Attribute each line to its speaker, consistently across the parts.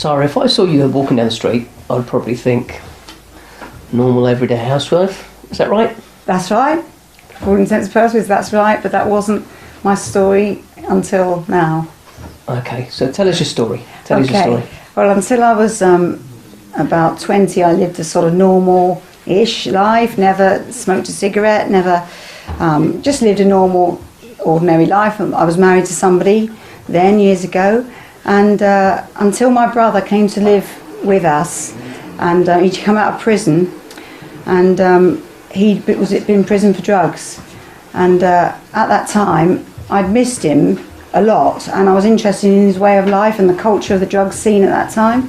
Speaker 1: Sara, if I saw you walking down the street, I'd probably think normal everyday housewife. Is that right?
Speaker 2: That's right. For all intents and purposes, that's right. But that wasn't my story until now.
Speaker 1: Okay, so tell us your story. Tell us your story.
Speaker 2: Well, until I was about 20, I lived a sort of normal-ish life. Never smoked a cigarette. Never just lived a normal, ordinary life. I was married to somebody then years ago, and until my brother came to live with us, and he'd come out of prison, and he'd been in prison for drugs, and at that time I'd missed him a lot, and I was interested in his way of life and the culture of the drug scene at that time.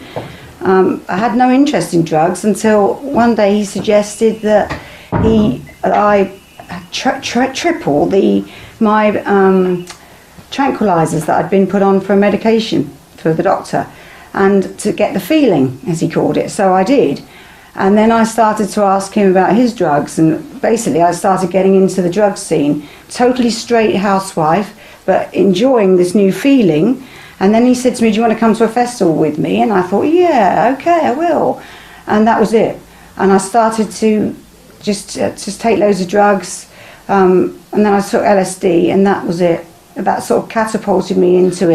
Speaker 2: I had no interest in drugs until one day he suggested that I triple my tranquilizers that I'd been put on for a medication for the doctor, and to get the feeling, as he called it. So I did. And then I started to ask him about his drugs, and basically I started getting into the drug scene. Totally straight housewife, but enjoying this new feeling. And then he said to me, do you want to come to a festival with me? And I thought, yeah, okay, I will. And that was it. And I started to just take loads of drugs, and then I took LSD, and that was it. That sort of catapulted me into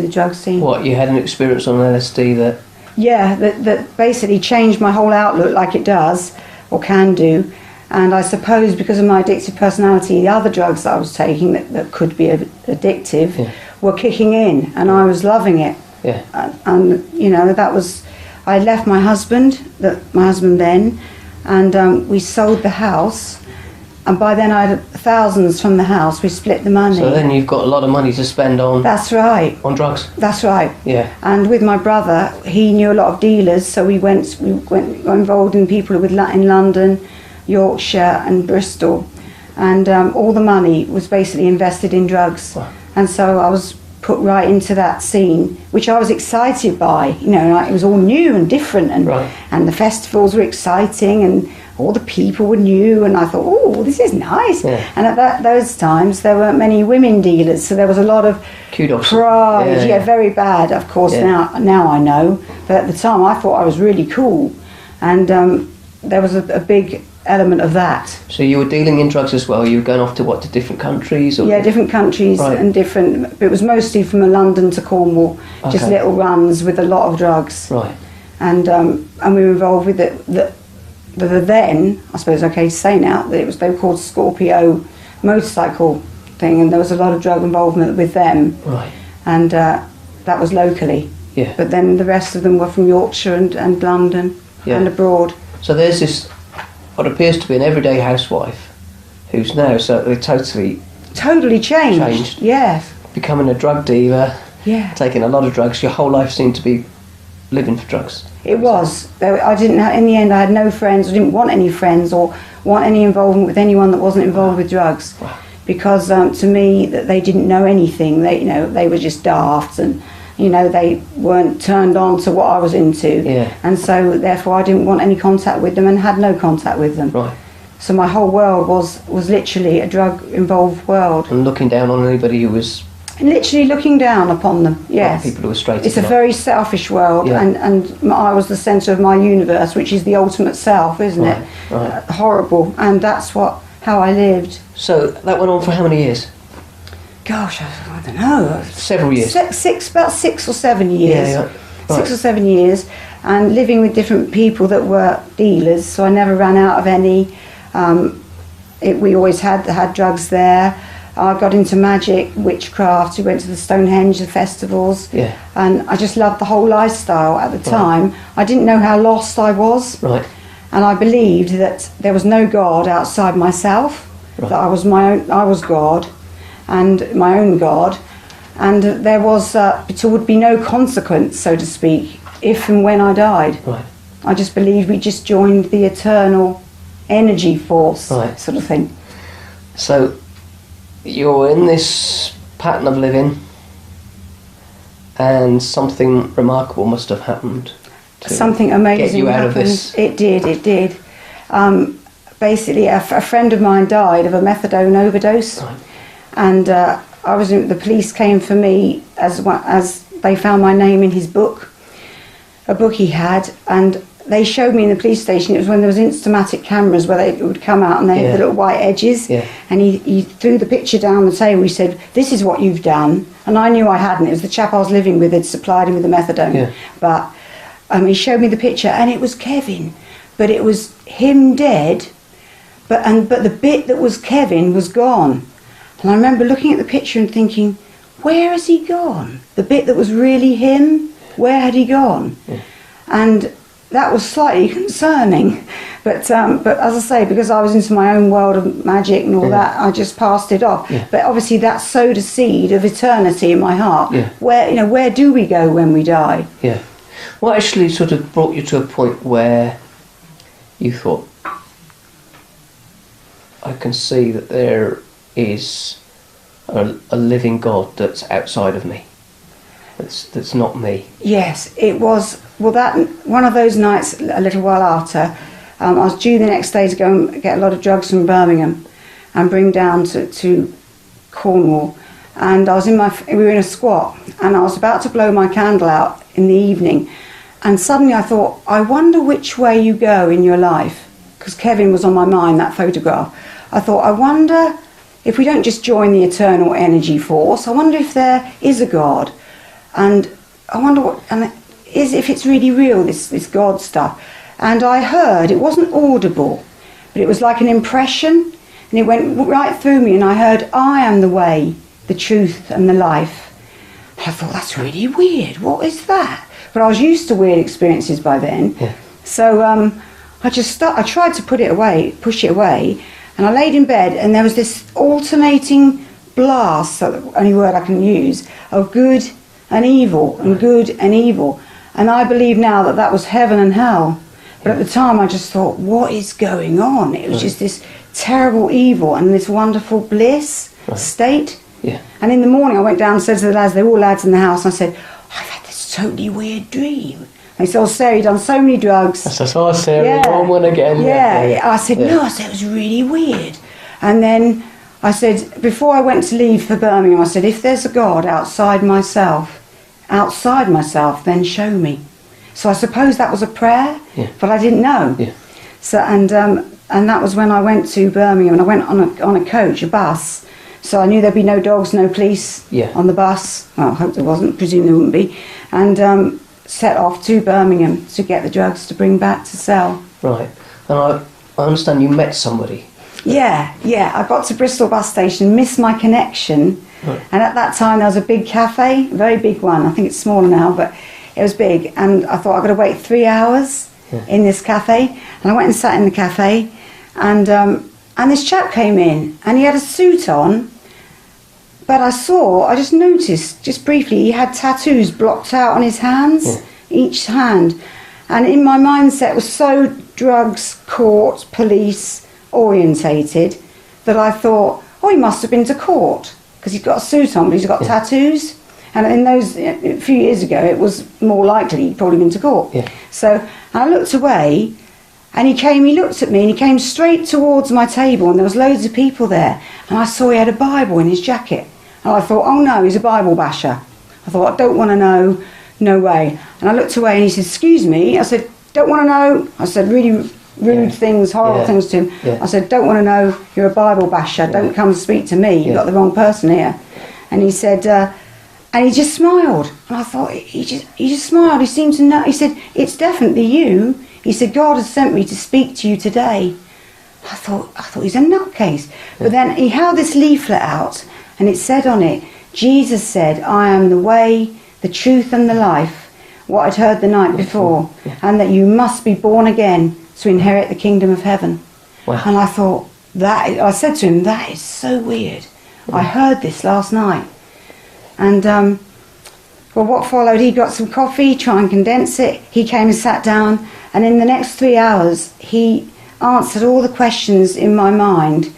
Speaker 2: the drug scene.
Speaker 1: What, you had an experience on LSD that...
Speaker 2: Yeah, that basically changed my whole outlook, like it does, or can do. And I suppose because of my addictive personality, the other drugs that I was taking that could be addictive were kicking in, and I was loving it.
Speaker 1: Yeah.
Speaker 2: And you know, that was... I left my husband then, and we sold the house. And by then I had thousands from the house. We split the money.
Speaker 1: So then you've got a lot of money to spend on...
Speaker 2: That's right.
Speaker 1: On drugs.
Speaker 2: That's right.
Speaker 1: Yeah.
Speaker 2: And with my brother, he knew a lot of dealers, so we got involved in people in London, Yorkshire and Bristol. And all the money was basically invested in drugs.
Speaker 1: Wow.
Speaker 2: And so I was put right into that scene, which I was excited by. You know, it was all new and different, and the festivals were exciting, and all the people were new, and I thought, oh, this is nice.
Speaker 1: Yeah.
Speaker 2: And at those times, there weren't many women dealers, so there was a lot of
Speaker 1: kudos.
Speaker 2: Pride. Yeah, very bad, of course.
Speaker 1: Yeah.
Speaker 2: Now I know, but at the time I thought I was really cool, and there was a big element of that.
Speaker 1: So you were dealing in drugs as well. You were going off to different countries? Or?
Speaker 2: Yeah, different countries,
Speaker 1: right.
Speaker 2: And different. It was mostly from London to Cornwall, just little runs with a lot of drugs.
Speaker 1: Right.
Speaker 2: And we were involved with the then, I suppose okay to say now, that they were called Scorpio motorcycle thing, and there was a lot of drug involvement with them.
Speaker 1: Right.
Speaker 2: And that was locally.
Speaker 1: Yeah.
Speaker 2: But then the rest of them were from Yorkshire and London and abroad.
Speaker 1: So there's this, what appears to be an everyday housewife, who's now totally changed. Yes. Becoming a drug dealer.
Speaker 2: Yeah.
Speaker 1: Taking a lot of drugs. Your whole life seemed to be living for drugs.
Speaker 2: It was. I didn't. In the end, I had no friends. I didn't want any friends or want any involvement with anyone that wasn't involved with drugs, because to me, that they didn't know anything. They were just daft, and they weren't turned on to what I was into.
Speaker 1: Yeah.
Speaker 2: And so therefore, I didn't want any contact with them, and had no contact with them.
Speaker 1: Right.
Speaker 2: So my whole world was literally a drug-involved world.
Speaker 1: And looking down on anybody who was...
Speaker 2: Literally looking down upon them, yes.
Speaker 1: People who were straight.
Speaker 2: It's a very selfish world, and I was the centre of my universe, which is the ultimate self, isn't it?
Speaker 1: Right.
Speaker 2: Horrible, and that's how I lived.
Speaker 1: So that went on for how many years?
Speaker 2: Gosh, I don't know.
Speaker 1: Several years.
Speaker 2: About 6 or 7 years.
Speaker 1: Yeah. Right.
Speaker 2: 6 or 7 years, and living with different people that were dealers, so I never ran out of any. We always had drugs there. I got into magic, witchcraft. We went to the Stonehenge, the festivals, and I just loved the whole lifestyle at the time. I didn't know how lost I was, and I believed that there was no God outside myself. That I was God, and my own God, and there would be no consequence, so to speak, if and when I died.
Speaker 1: Right.
Speaker 2: I just believed we just joined the eternal energy force, sort of thing.
Speaker 1: So you're in this pattern of living, and something remarkable must have happened to
Speaker 2: something amazing
Speaker 1: get you out
Speaker 2: happened.
Speaker 1: of this.
Speaker 2: It did. Basically, a friend of mine died of a methadone overdose, and the police came for me as they found my name in his book, a book he had, and they showed me in the police station. It was when there was Instamatic cameras where they would come out and they had the little white edges.
Speaker 1: Yeah.
Speaker 2: And he threw the picture down the table. He said, "This is what you've done." And I knew I hadn't. It was the chap I was living with had supplied him with the methadone.
Speaker 1: Yeah.
Speaker 2: But he showed me the picture, and it was Kevin, but it was him dead. But the bit that was Kevin was gone. And I remember looking at the picture and thinking, where has he gone? The bit that was really him, where had he gone?
Speaker 1: Yeah.
Speaker 2: And that was slightly concerning. But as I say, because I was into my own world of magic and all that, I just passed it off.
Speaker 1: Yeah.
Speaker 2: But obviously that sowed a seed of eternity in my heart.
Speaker 1: Yeah.
Speaker 2: Where do we go when we die?
Speaker 1: Yeah. What actually sort of brought you to a point where you thought, I can see that there is a living God that's outside of me, that's not me?
Speaker 2: Yes, it was. Well, that one of those nights, a little while after, I was due the next day to go and get a lot of drugs from Birmingham and bring down to Cornwall. And I was we were in a squat, and I was about to blow my candle out in the evening, and suddenly I thought, I wonder which way you go in your life, because Kevin was on my mind, that photograph. I thought, I wonder if we don't just join the eternal energy force, I wonder if there is a God, and I wonder if it's really real, this God stuff. And I heard, it wasn't audible, but it was like an impression, and it went right through me, and I heard, I am the way, the truth and the life. And I thought, that's really weird, what is that? But I was used to weird experiences by then.
Speaker 1: Yeah.
Speaker 2: So I tried to push it away, and I laid in bed, and there was this alternating blast, so the only word I can use, of good and evil, and good and evil. And I believe now that was heaven and hell. But at the time I just thought, what is going on? It was just this terrible evil and this wonderful bliss state.
Speaker 1: Yeah.
Speaker 2: And in the morning I went down and said to the lads, they were all lads in the house, and I said, I've had this totally weird dream. They said, oh, Sarah, you've done so many drugs.
Speaker 1: That's oh, Sarah, wrong one again.
Speaker 2: Yeah. I said, no, I said, it was really weird. And then I said, before I went to leave for Birmingham, I said, if there's a God outside myself, then show me. So I suppose that was a prayer, but I didn't know.
Speaker 1: Yeah.
Speaker 2: So and that was when I went to Birmingham, and I went on a coach, a bus. So I knew there'd be no dogs, no police on the bus. Well, I hope there wasn't, presume there wouldn't be. And set off to Birmingham to get the drugs to bring back to sell.
Speaker 1: Right. And I understand you met somebody.
Speaker 2: Yeah. I got to Bristol bus station, missed my connection. Right. And at that time there was a big cafe, a very big one. I think it's smaller now, but it was big. And I thought I've got to wait 3 hours in this cafe. And I went and sat in the cafe, and this chap came in, and he had a suit on. But I just noticed, just briefly, he had tattoos blocked out on his hands, each hand. And in my mindset it was so drugs, court, police orientated, that I thought, oh, he must have been to court, because he's got a suit on, but he's got tattoos. And in those, a few years ago, it was more likely he'd probably been to court. Yeah. So I looked away, and he looked at me, and he came straight towards my table, and there was loads of people there. And I saw he had a Bible in his jacket. And I thought, oh no, he's a Bible basher. I thought, I don't want to know, no way. And I looked away, and he said, excuse me. I said, don't want to know. I said really rude things, horrible things to him. Yeah. I said, don't want to know, you're a Bible basher. Don't come and speak to me. You've got the wrong person here. And he said, and he just smiled. And I thought, he just smiled. He seemed to know. He said, it's definitely you. He said, God has sent me to speak to you today. I thought he's a nutcase. But then he held this leaflet out, and it said on it, Jesus said, I am the way, the truth and the life, what I'd heard the night before, and that you must be born again to inherit the kingdom of heaven. Wow. And I thought, I said to him, that is so weird. I heard this last night. And well, what followed, he got some coffee, try and condense it. He came and sat down, and in the next 3 hours, he answered all the questions in my mind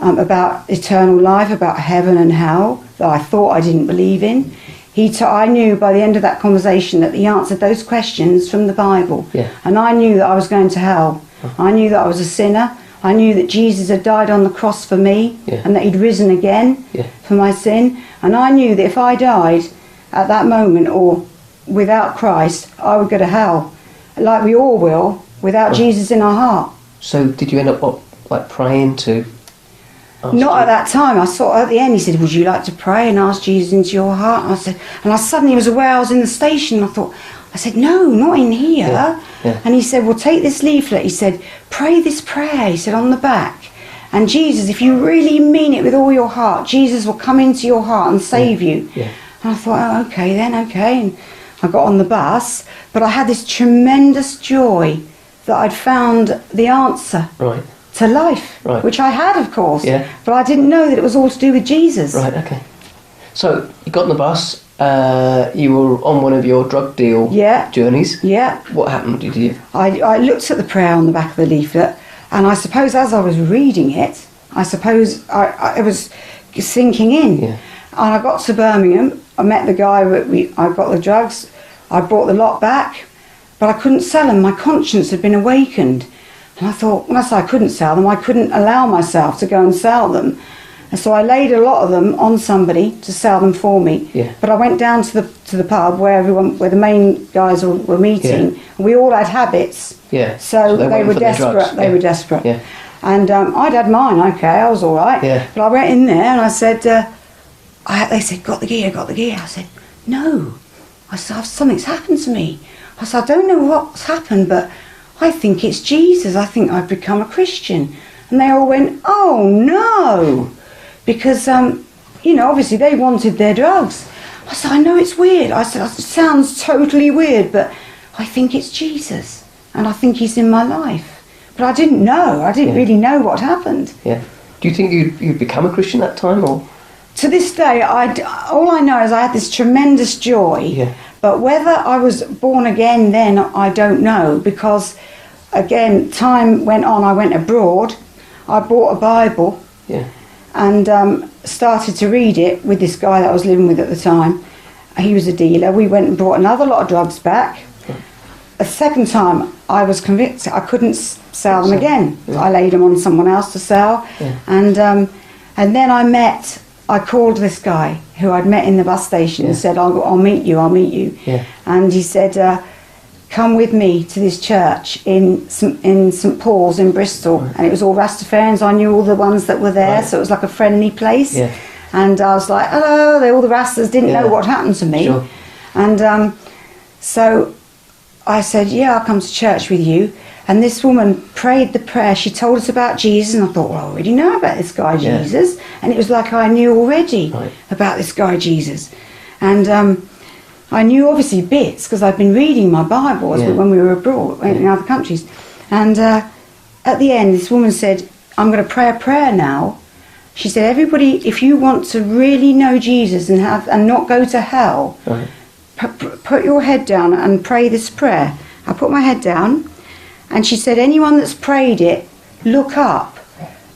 Speaker 2: about eternal life, about heaven and hell, that I thought I didn't believe in. I knew by the end of that conversation that he answered those questions from the Bible. Yeah. And I knew that I was going to hell. I knew that I was a sinner. I knew that Jesus had died on the cross for me, and that he'd risen again for my sin. And I knew that if I died at that moment, or without Christ, I would go to hell, like we all will, without Jesus in our heart.
Speaker 1: So did you end up like praying to?
Speaker 2: Not at that time. I saw at the end. He said, "Would you like to pray and ask Jesus into your heart?" And I said, and I suddenly was aware I was in the station. I said, "No, not in here."
Speaker 1: Yeah.
Speaker 2: And he said, "Well, take this leaflet." He said, "Pray this prayer." He said, "On the back. And Jesus, if you really mean it with all your heart, Jesus will come into your heart and save you."
Speaker 1: Yeah.
Speaker 2: And I thought, "Oh, okay then, okay." And I got on the bus, but I had this tremendous joy that I'd found the answer.
Speaker 1: Right.
Speaker 2: To life,
Speaker 1: Right.
Speaker 2: which I had, of course,
Speaker 1: Yeah.
Speaker 2: but I didn't know that it was all to do with Jesus.
Speaker 1: Right, okay. So you got on the bus, you were on one of your drug deal journeys.
Speaker 2: Yeah.
Speaker 1: What happened? Did you?
Speaker 2: I looked at the prayer on the back of the leaflet, and I suppose as I was reading it, I was sinking in.
Speaker 1: Yeah.
Speaker 2: And I got to Birmingham, I met the guy, I got the drugs, I brought the lot back, but I couldn't sell them. My conscience had been awakened. And I thought, unless I couldn't sell them, I couldn't allow myself to go and sell them. And so I laid a lot of them on somebody to sell them for me.
Speaker 1: Yeah.
Speaker 2: But I went down to the pub where the main guys were meeting.
Speaker 1: Yeah.
Speaker 2: We all had habits.
Speaker 1: Yeah.
Speaker 2: So they were desperate. They were desperate.
Speaker 1: Yeah.
Speaker 2: And I'd had mine. Okay, I was all right.
Speaker 1: Yeah.
Speaker 2: But I went in there and I said, they said, "Got the gear, got the gear." I said, "No." I said, "Something's happened to me." I said, "I don't know what's happened, but I think it's Jesus. I think I've become a Christian." And they all went, "Oh no," because obviously they wanted their drugs. I said, "I know it's weird." I said, "It sounds totally weird, but I think it's Jesus, and I think He's in my life." But I didn't know. I didn't really know what happened.
Speaker 1: Yeah. Do you think you'd become a Christian that time, or?
Speaker 2: To this day, all I know is I had this tremendous joy.
Speaker 1: Yeah.
Speaker 2: But whether I was born again then, I don't know, because again, time went on. I went abroad. I bought a Bible.
Speaker 1: Yeah.
Speaker 2: And started to read it with this guy that I was living with at the time. He was a dealer. We went and brought another lot of drugs back. A second time, I was convinced I couldn't sell them again.
Speaker 1: Yeah.
Speaker 2: I laid them on someone else to sell.
Speaker 1: Yeah.
Speaker 2: And then I called this guy who I'd met in the bus station and said, I'll meet you.
Speaker 1: Yeah.
Speaker 2: And he said, "Come with me to this church in St Paul's in Bristol."
Speaker 1: Right.
Speaker 2: And it was all Rastafarians. I knew all the ones that were there, so it was like a friendly place.
Speaker 1: Yeah.
Speaker 2: And I was like, "Hello," all the Rastas didn't know what happened to me.
Speaker 1: Sure.
Speaker 2: And so I said, "Yeah, I'll come to church with you." And this woman prayed the prayer. She told us about Jesus, and I thought, well, I already know about this guy Jesus. And it was like I knew already about this guy Jesus. And I knew obviously bits because I'd been reading my Bible when we were abroad in other countries. And at the end, this woman said, "I'm going to pray a prayer now." She said, "Everybody, if you want to really know Jesus and not go to hell, put your head down and pray this prayer." I put my head down, and she said, "Anyone that's prayed it, look up."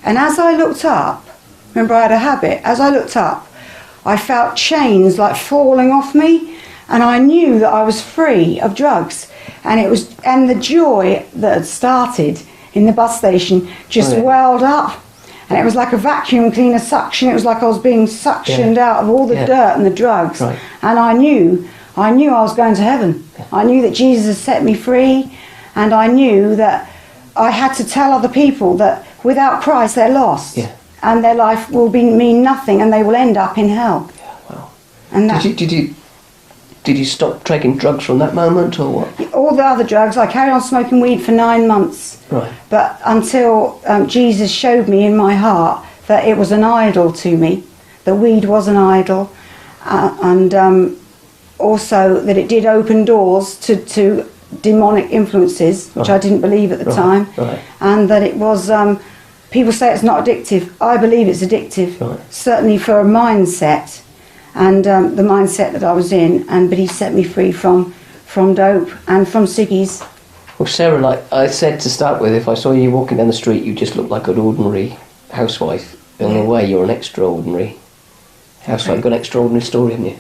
Speaker 2: And as I looked up, remember I had a habit, as I looked up, I felt chains like falling off me, and I knew that I was free of drugs. And the joy that had started in the bus station just welled up. And it was like a vacuum cleaner suction. It was like I was being suctioned out of all the dirt and the drugs.
Speaker 1: Right.
Speaker 2: And I knew I was going to heaven. I knew that Jesus had set me free, and I knew that I had to tell other people that without Christ they're lost.
Speaker 1: Yeah.
Speaker 2: And their life will mean nothing, and they will end up in hell.
Speaker 1: Yeah, wow.
Speaker 2: And
Speaker 1: Did you stop taking drugs from that moment, or what?
Speaker 2: all the other drugs, I carried on smoking weed for 9 months.
Speaker 1: Right.
Speaker 2: But until Jesus showed me in my heart that it was an idol to me, that weed was an idol, and also that it did open doors to demonic influences, which I didn't believe at the time, and that it was, people say it's not addictive. I believe it's addictive, certainly for a mindset, and the mindset that I was in, but he set me free from dope and from ciggies.
Speaker 1: Well, Sarah, like I said to start with, if I saw you walking down the street, you just looked like an ordinary housewife. In a way, you're an extraordinary housewife. You've got an extraordinary story, haven't you?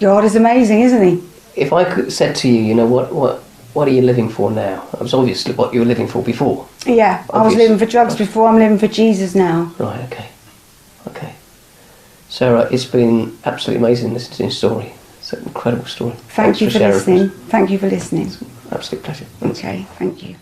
Speaker 2: God is amazing, isn't he?
Speaker 1: If I said to you, what are you living for now? That was obviously what you were living for before.
Speaker 2: Yeah, I was living for drugs before. I'm living for Jesus now.
Speaker 1: Right, okay. Sarah, it's been absolutely amazing listening to your story. It's an incredible story.
Speaker 2: Thank you for
Speaker 1: sharing.
Speaker 2: listening. Thank you for listening.
Speaker 1: Absolute pleasure.
Speaker 2: Okay, thank you.